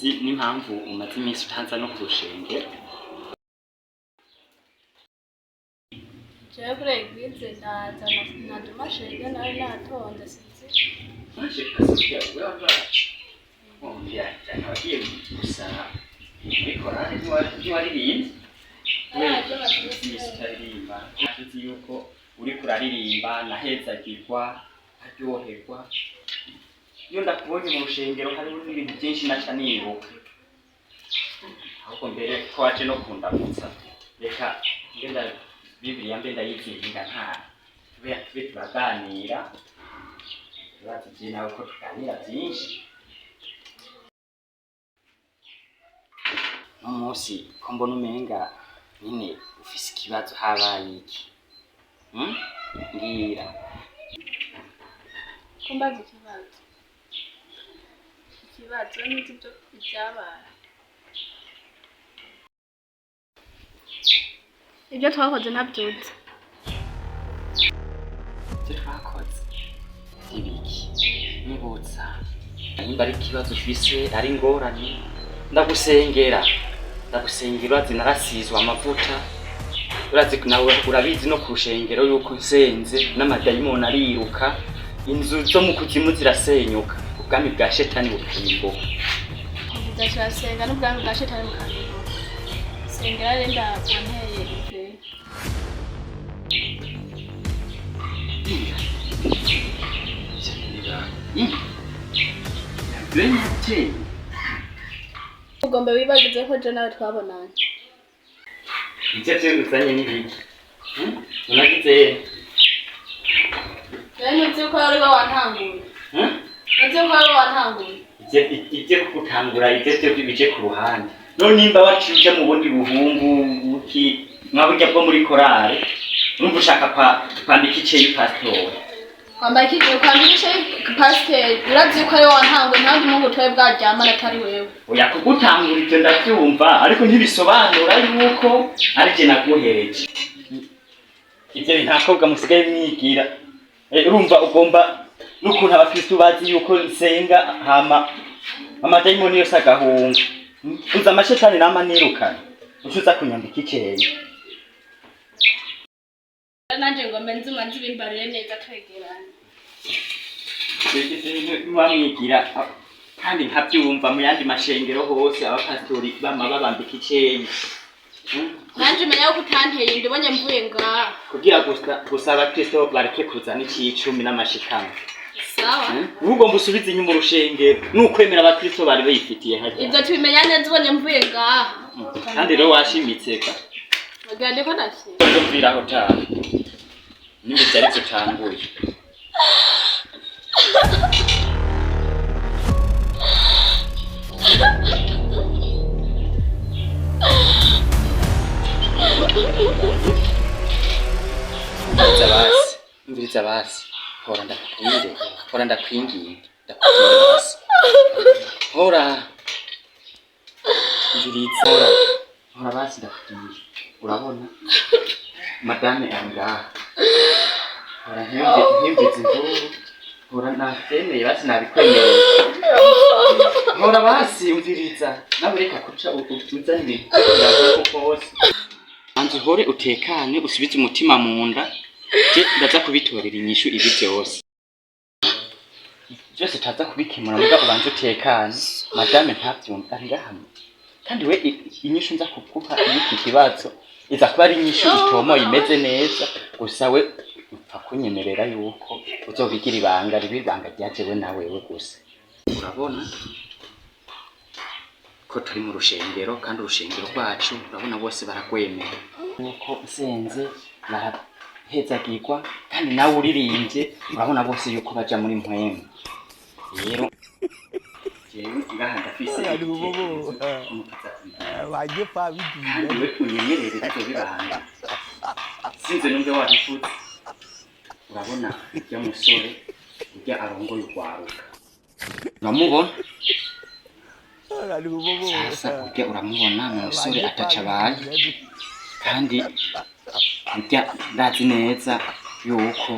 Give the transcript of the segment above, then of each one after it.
sinzi n'impamvu umaze iminsi utanza no kurushengero. Jewe kuri eglise ndaza natuma shenge nawe natonze sinzi. Maje kasikia wewe ongea cyane wagiye gusara muri korali ntiwaririmba aririmba tuzi yuko uri kuraririmba nahezagirwa aryoherwa iyo ndakubonye mu rushengero hariho n'ibintu byinshi naca nibuka ahubwo mbere ko waje no kundamutsa reka ngenda Bibiliya mbe ndayizinga nta tube turaganira turazi nawe ko tuganira byinshi umunsi ko mbona umenga nyine ufise ikibazo habaye iki ngira kumbaza ikibazo n'ibyo byabaye ibyo twakoze ntabyutse ibyo twakoze ibiki nibutsa nimba ari ikibazo ufise ari ingorane ndagusengera urazi narasizwe amavuta urazi nawe urabizi no kurushengero yuko nsenze n'amadayimoni ariruka inzu zo mu kuzimu zirasenyuka ubwami bwa shetani bukarimbuka ndasenga n'ubwami bwa shetani bukarimbuka sengera rero ndabonteye ugomba wibagize ko je nawe twabonanye icyo uzanye n'ibiki unagize nuzi ko ari we wantanguye nuzi ko ari we wantanguye ije kugutangura ibyo bice ku ruhande none nimba wacije mu bundi buhungu buki mwaburya bwo muri korale urumva ushaka kwambika iceyi pastor kwambika iceyi pastor urazi ko ari we wantanguye ntabwo umuntu twaye bwaryamana atari wewe oya kugutangura ibyo ndabyumva ariko ntibisobanura yuko ari je naguhereje ibyo bintakobwa musigaye mwigira urumva ugomba n'ukuntu abakristo bazi yuko nsenga hama amadayimoni yose agahunga uza amashetani nama nirukana ucuza kunyambika iceyi nanje ngo menze umanze ibimbarire neza twegeranye wamwigira kandi nkabyumva mu yandi mashengero hose abapastori bama babambika iceyi nanje menya ko utanteye ndibonye mvuye ngaha kugira gusa abakristo bareke kuzana icicumi n'amashikano sawa ugomba usubize inyuma urushengero n'ukwemera abakristo bari bayifitiye hajya ibyo tubimenya neza ubonye mvuye ngaha kandi rero washimitse ka bagande ko nashye ndumviraho cyane niba cyari tutanguye Umviriza basi hora ndakwinginga basi hora umviriza hora basi ndakubwira urabona madame angaha hora ntibyitse imvuru hora nafemeye basi nabikwemereye hora basi umviriza nawe reka kuca uzane ibintu kose anzi hore utekane usubize umutima mu nda ndaza kubitorera inyishu ibi byose taza kubikemura muga ubanze utekane madame ntabyumva ngahamwe kandi we inyishu nza kukuha iki kibazo iza kuba ari inyishu itomo imeze neza gusa we upfa kunyemerera yuko uzobigira ibanga ribibanga ryajewe nawewe gusa urabona ko turi mu rushengero kandi urushengero rwacu urabona bose baragwemera nuko usenze barahezagirwa kandi nawe uririmbye urabona bose yuko baja muri mpwemu rero jewe ngaha ndafise waje pa bigiye we kunyemerere byo bibanga sinze numve wabifutse urabona ujya musore ujya arongoye urwaruka uramubona sasa ujya uramubona umusore atacabaye kandi ujya ndazi neza yuko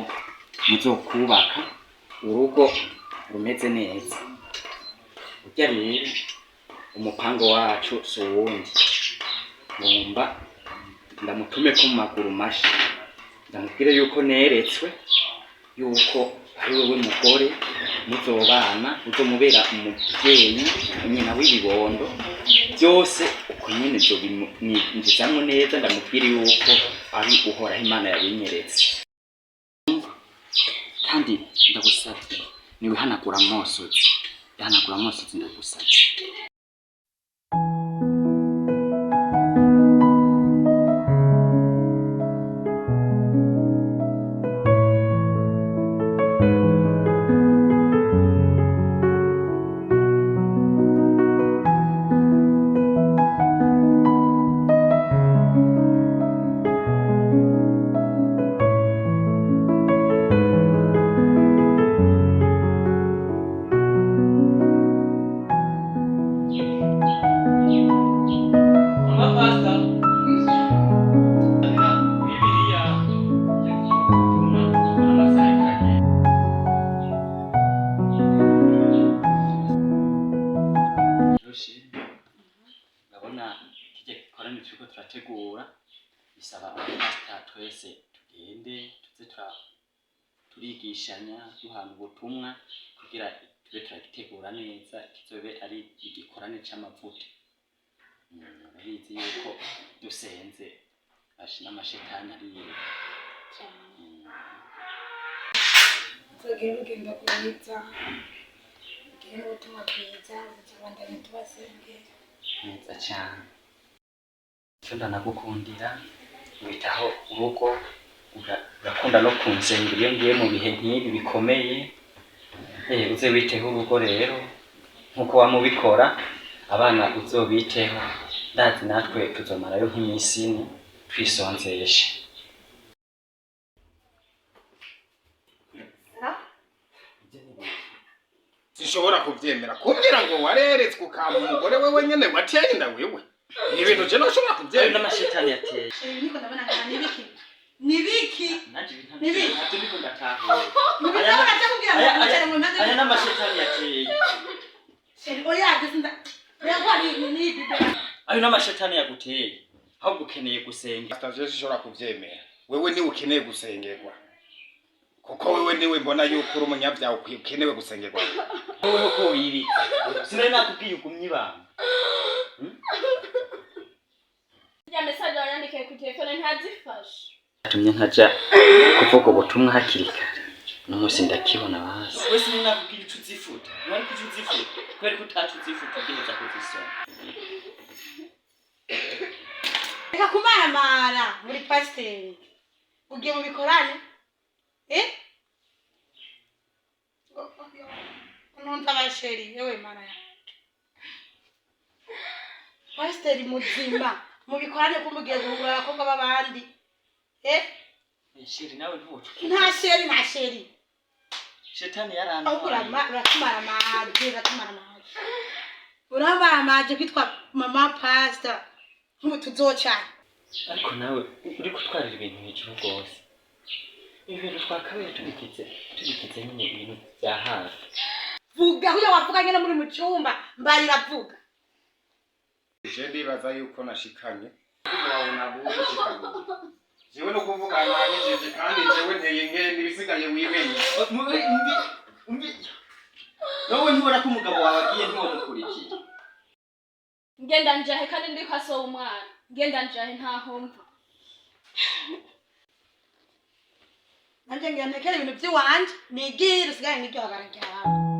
umupango wacu si uwundi, ngomba ndamutume ko mu maguru masha, ndamubwire yuko neretswe yuko ari wewe mugore muzobana, uzomubera umuvyeyi, nyina w'ibibondo byose uko nyene byo binjizamwo neza. Ndamubwire yuko ari uhoraho Imana yabinyeretse, kandi ndagusabye niwihanagura amosozi, ihanagura amosozi ndagusabye. Ndabona kije korani turiko turategura, bisaba abapasta twese tugende tuze turigishanya duhana ubutumwa kugira tube turagitegura neza, kizobe ari igikorane c'amavuta. Urabizi yuko dusenze ashina amashetani ariye. Tugire urugendo rwiza, tugire ubutumwa bwiza, tubandanye tubasengera. Neza cyane. Cyo ndanagukundira, witaho urugo, urakunda no kunsengera iyo ngiye mu bihe nk'ibi bikomeye. Uze witeho urugo rero nkuko wamubikora, abana uzobiteho, ndazi natwe tuzomarayo nk'iminsi ine twisonzeshe. Sishobora kuvyemera kugira ngo wareretswe ukamba umugore wewe nyene wateye inda wewe. Ibintu je noshobora kuvyemera. N'amashetani yateye. Niko ndabona kana nibiki? Nibiki? Nibiki? Niko ndatahuye. Nibiki aje kugira ngo mucere mu mpande. Aya n'amashetani yateye. Oya agisinda. Yagwari ni bibe. Ayo n'amashetani yaguteye. Ahubwo ukeneye gusenga. Ataje sishobora kuvyemera. Wewe ni ukeneye gusengerwa. Kuko wewe niwe mbona yuko uri umunyabyaha ukenewe gusengerwa. Wewe ko wibi. Sinari nakubwiye ugumye ibanga. Ya message wanyandikiye ku telefone ntazifashe. Atumye ntaja kuvuga ubutumwa hakiri kare. N'umunsi ndakibona basi. Wewe sinari nakubwiye ico uzifuta. Wari kuzifuta. Kweri kutacu uzifuta ugiheza kuzisoma. Reka kumaramara muri pasteur. Ugiye mu bikorane? Unonta basheri yewe mana ya. Pasteur muzima mubikorane kumugiye guhura abakobwa babandi. Sheri nawe ntuco. Nta sheri. Shetani yaranta. Uratumara maje. Urabara maje kwitwa mama pastor. Nk'utuzocana. Ariko nawe uri gutwarira ibintu hejuru rwose. Ibintu twakabaye tubikize nyine ibintu bya hafi. Vuga huyo wavuga nyine muri mu cyumba mbarira vuga. Je ndibaza yuko nashikanye. Wawe nabuze shikanye. Jewe no kuvuga nanyije kandi jewe nteye nkende bisigaye wimenye. Umbi. Nawe ntubona ko umugabo wawe agiye ntiwamukurikiye. Ngenda njahe kandi ndi kwaso umwana. Ngenda njahe ntaho mva. Nanje ngiye ntekera ibintu by'iwanje nigire usigaye ngiryo hagaragara.